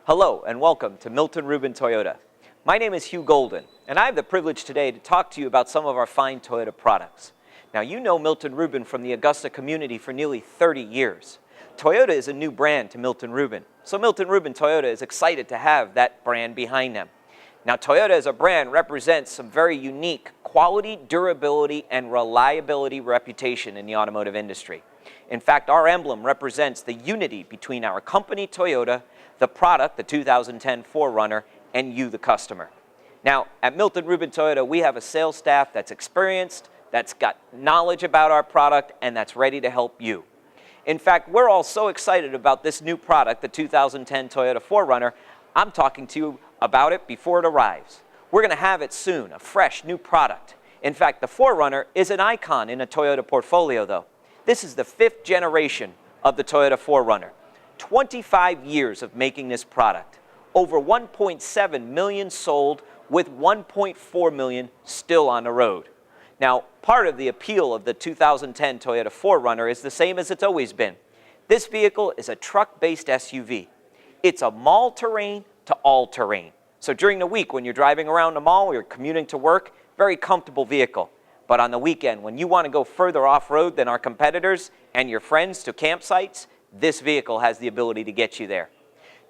Hello and welcome to Milton Ruben Toyota. My name is Hugh Golden, and I have the privilege today to talk to you about some of our fine Toyota products. Now, you know Milton Ruben from the Augusta community for nearly 30 years. Toyota is a new brand to Milton Ruben, so Milton Ruben Toyota is excited to have that brand behind them. Now, Toyota as a brand represents some very unique quality, durability, and reliability reputation in the automotive industry. In fact, our emblem represents the unity between our company, Toyota, the product, the 2010 4Runner, and you, the customer. Now, at Milton Ruben Toyota, we have a sales staff that's experienced, that's got knowledge about our product, and that's ready to help you. In fact, we're all so excited about this new product, the 2010 Toyota 4Runner, I'm talking to you about it before it arrives. We're going to have it soon, a fresh new product. In fact, the 4Runner is an icon in a Toyota portfolio, though. This is the 5th generation of the Toyota 4Runner. 25 years of making this product. Over 1.7 million sold, with 1.4 million still on the road. Now, part of the appeal of the 2010 Toyota 4Runner is the same as it's always been. This vehicle is a truck-based SUV. It's a mall-terrain to all-terrain. So during the week when you're driving around the mall or you're commuting to work, very comfortable vehicle. But on the weekend, when you want to go further off-road than our competitors and your friends to campsites, this vehicle has the ability to get you there.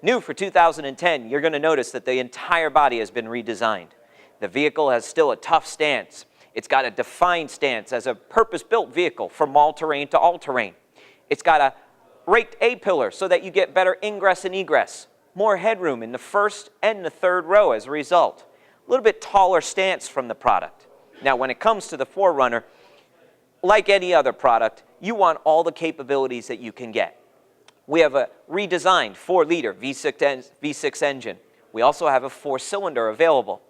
New for 2010, you're going to notice that the entire body has been redesigned. The vehicle has still a tough stance. It's got a defined stance as a purpose-built vehicle from all-terrain to all-terrain. It's got a raked A-pillar so that you get better ingress and egress. More headroom in the first and the third row as a result. A little bit taller stance from the product. Now, when it comes to the 4Runner, like any other product, you want all the capabilities that you can get. We have a redesigned 4-liter V6 engine. We also have a 4-cylinder available.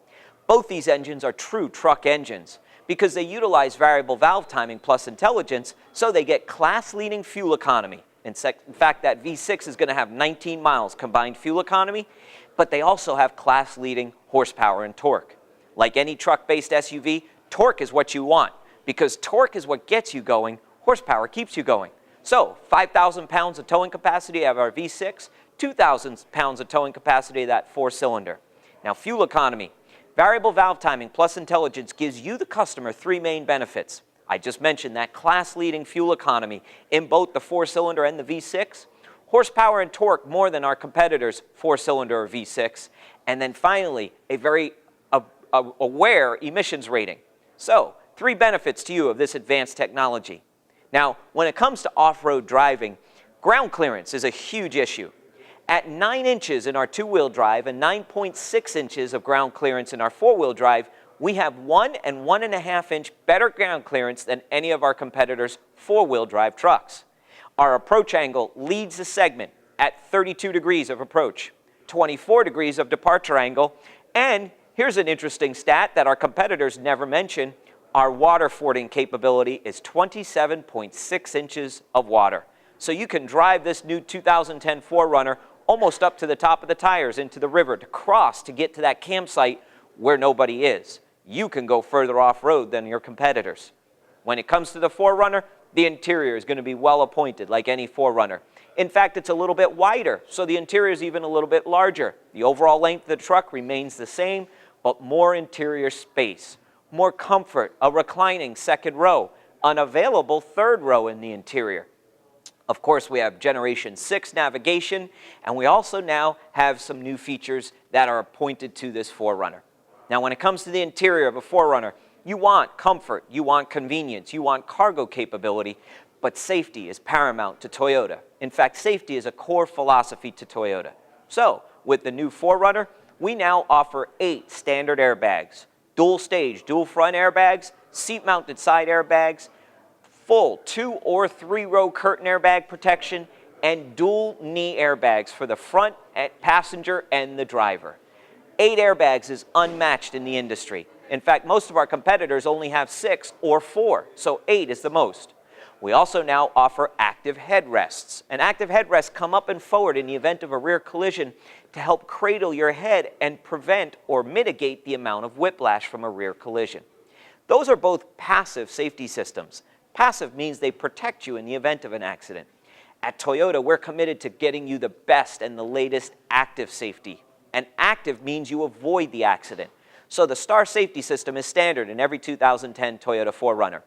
Both these engines are true truck engines because they utilize variable valve timing plus intelligence, so they get class-leading fuel economy. In fact, that V6 is going to have 19 miles combined fuel economy, but they also have class-leading horsepower and torque. Like any truck-based SUV, torque is what you want because torque is what gets you going, horsepower keeps you going. So, 5,000 pounds of towing capacity of our V6, 2,000 pounds of towing capacity of that 4-cylinder. Now, fuel economy. Variable valve timing plus intelligence gives you, the customer, 3 main benefits. I just mentioned that class-leading fuel economy in both the 4-cylinder and the V6. Horsepower and torque more than our competitors' 4-cylinder or V6. And then finally, a very aware emissions rating. So, 3 benefits to you of this advanced technology. Now, when it comes to off-road driving, ground clearance is a huge issue. At 9 inches in our 2-wheel drive and 9.6 inches of ground clearance in our 4-wheel drive, we have 1 and 1.5 inch better ground clearance than any of our competitors' 4-wheel drive trucks. Our approach angle leads the segment at 32 degrees of approach, 24 degrees of departure angle, and here's an interesting stat that our competitors never mention. Our water fording capability is 27.6 inches of water. So you can drive this new 2010 4Runner almost up to the top of the tires into the river to cross to get to that campsite where nobody is. You can go further off-road than your competitors. When it comes to the 4Runner, the interior is going to be well appointed like any 4Runner. In fact, it's a little bit wider, so the interior is even a little bit larger. The overall length of the truck remains the same, but more interior space. More comfort, a reclining second row, an available third row in the interior. Of course, we have Generation 6 navigation, and we also now have some new features that are appointed to this 4Runner. Now, when it comes to the interior of a 4Runner, you want comfort, you want convenience, you want cargo capability, but safety is paramount to Toyota. In fact, safety is a core philosophy to Toyota. So, with the new 4Runner, we now offer 8 standard airbags. Dual stage, dual front airbags, seat mounted side airbags, full 2- or 3-row curtain airbag protection, and dual knee airbags for the front passenger and the driver. 8 airbags is unmatched in the industry. In fact, most of our competitors only have 6 or 4, so 8 is the most. We also now offer active headrests. And active headrests come up and forward in the event of a rear collision to help cradle your head and prevent or mitigate the amount of whiplash from a rear collision. Those are both passive safety systems. Passive means they protect you in the event of an accident. At Toyota, we're committed to getting you the best and the latest active safety. And active means you avoid the accident. So the STAR safety system is standard in every 2010 Toyota 4Runner.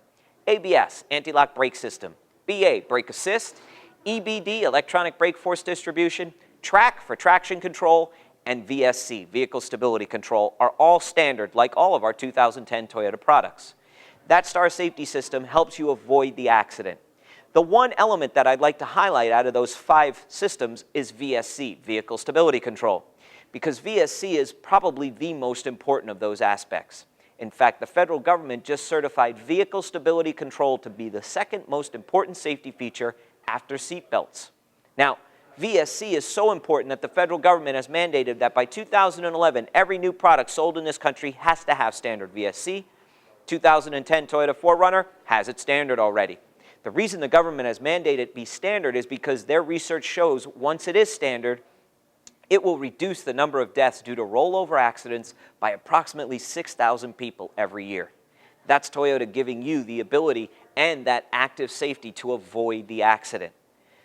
ABS, anti-lock brake system. BA, brake assist. EBD, electronic brake force distribution. TRAC for traction control. And VSC, vehicle stability control, are all standard like all of our 2010 Toyota products. That STAR safety system helps you avoid the accident. The one element that I'd like to highlight out of those 5 systems is VSC, vehicle stability control, because VSC is probably the most important of those aspects. In fact, the federal government just certified vehicle stability control to be the second most important safety feature after seat belts. Now, VSC is so important that the federal government has mandated that by 2011, every new product sold in this country has to have standard VSC. 2010 Toyota 4Runner has it standard already. The reason the government has mandated it be standard is because their research shows once it is standard, it will reduce the number of deaths due to rollover accidents by approximately 6,000 people every year. That's Toyota giving you the ability and that active safety to avoid the accident.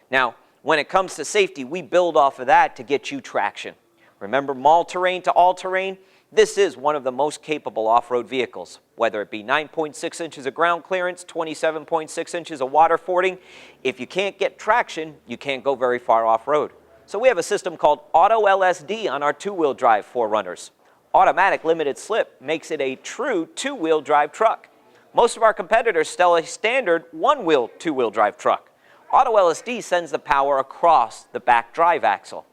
Now, when it comes to safety, we build off of that to get you traction. Remember mall terrain to all terrain? This is one of the most capable off-road vehicles, whether it be 9.6 inches of ground clearance, 27.6 inches of water fording. If you can't get traction, you can't go very far off-road. So we have a system called Auto LSD on our 2-wheel drive 4Runners. Automatic limited slip makes it a true 2-wheel drive truck. Most of our competitors sell a standard 1-wheel 2-wheel drive truck. Auto LSD sends the power across the back drive axle.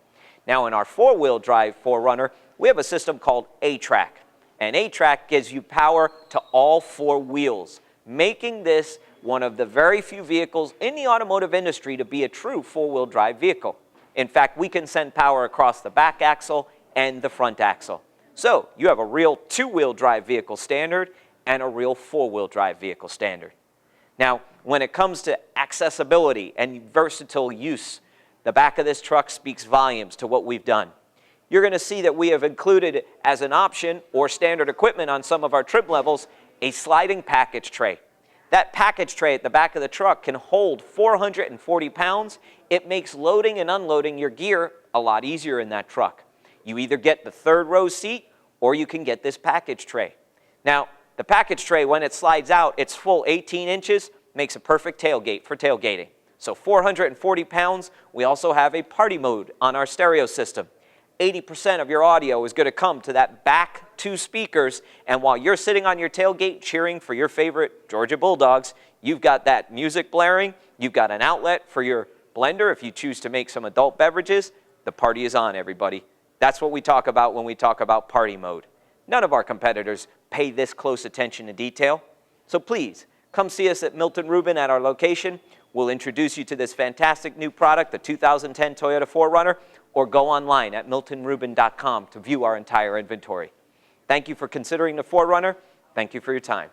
Now in our 4-wheel drive 4Runner, we have a system called A-Track. And A-Track gives you power to all 4 wheels, making this one of the very few vehicles in the automotive industry to be a true 4-wheel drive vehicle. In fact, we can send power across the back axle and the front axle. So you have a real 2-wheel drive vehicle standard and a real 4-wheel drive vehicle standard. Now, when it comes to accessibility and versatile use, the back of this truck speaks volumes to what we've done. You're going to see that we have included as an option or standard equipment on some of our trim levels a sliding package tray. That package tray at the back of the truck can hold 440 pounds. It makes loading and unloading your gear a lot easier in that truck. You either get the 3rd row seat or you can get this package tray. Now, the package tray, when it slides out, it's full 18 inches, makes a perfect tailgate for tailgating. So 440 pounds, we also have a party mode on our stereo system. 80% of your audio is going to come to that back 2 speakers, and while you're sitting on your tailgate cheering for your favorite Georgia Bulldogs, you've got that music blaring, you've got an outlet for your blender if you choose to make some adult beverages. The party is on, everybody. That's what we talk about when we talk about party mode. None of our competitors pay this close attention to detail. So please, come see us at Milton Ruben at our location. We'll introduce you to this fantastic new product, the 2010 Toyota 4Runner, or go online at MiltonRuben.com to view our entire inventory. Thank you for considering the 4Runner. Thank you for your time.